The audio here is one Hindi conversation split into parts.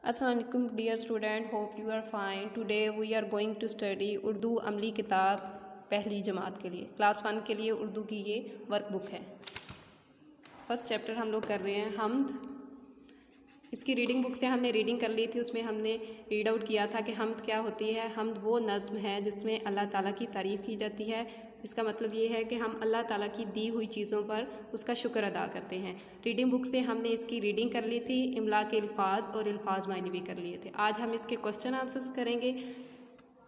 Assalamu alaikum dear student, hope you are fine. Today we are going to study Urdu अमली किताब पहली जमात के लिए, क्लास 1 के लिए उर्दू की ये वर्कबुक है। फर्स्ट चैप्टर हम लोग कर रहे हैं हम्द। इसकी रीडिंग बुक से हमने रीडिंग कर ली थी, उसमें हमने रीड आउट किया था कि हम्द क्या होती है। हम्द वो नज़्म है जिसमें अल्लाह ताला की तारीफ़ की जाती है। इसका मतलब ये है कि हम अल्लाह ताला की दी हुई चीज़ों पर उसका शुक्र अदा करते हैं। रीडिंग बुक से हमने इसकी रीडिंग कर ली थी, इमला के अल्फाज और अल्फाज मायने भी कर लिए थे। आज हम इसके क्वेश्चन आंसर्स करेंगे।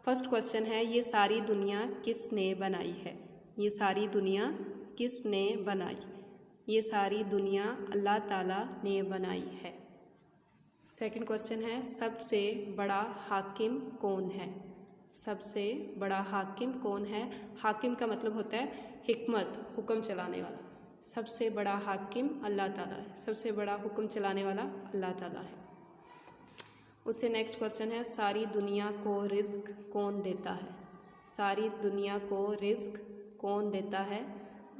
फर्स्ट क्वेश्चन है, ये सारी दुनिया किसने बनाई है? ये सारी दुनिया किसने बनाई? ये सारी दुनिया अल्लाह ताला ने बनाई है। सेकंड क्वेश्चन है, सबसे बड़ा हाकिम कौन है? सबसे बड़ा हाकिम कौन है? हाकिम का मतलब होता है हिकमत, हुक्म चलाने वाला। सबसे बड़ा हाकिम अल्लाह ताला है। सबसे बड़ा हुक्म चलाने वाला अल्लाह ताला है। उससे नेक्स्ट क्वेश्चन है, सारी दुनिया को रिज्क कौन देता है? सारी दुनिया को रिज्क कौन देता है?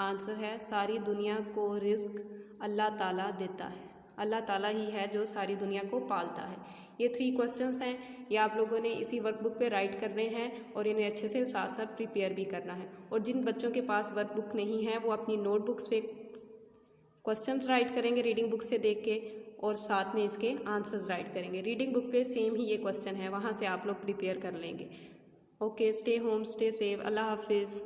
आंसर है, सारी दुनिया को रिज्क अल्लाह ताला देता है। अल्लाह ताला ही है जो सारी दुनिया को पालता है। ये 3 क्वेश्चंस हैं, ये आप लोगों ने इसी वर्कबुक पे राइट करने हैं और इन्हें अच्छे से साथ साथ प्रिपेयर भी करना है। और जिन बच्चों के पास वर्कबुक नहीं है वो अपनी नोटबुक्स पे क्वेश्चंस राइट करेंगे रीडिंग बुक से देख के, और साथ में इसके आंसर्स राइट करेंगे। रीडिंग बुक पे सेम ही ये क्वेश्चन है, वहाँ से आप लोग प्रिपेयर कर लेंगे। Okay, stay home, stay safe, अल्लाह हाफिज़।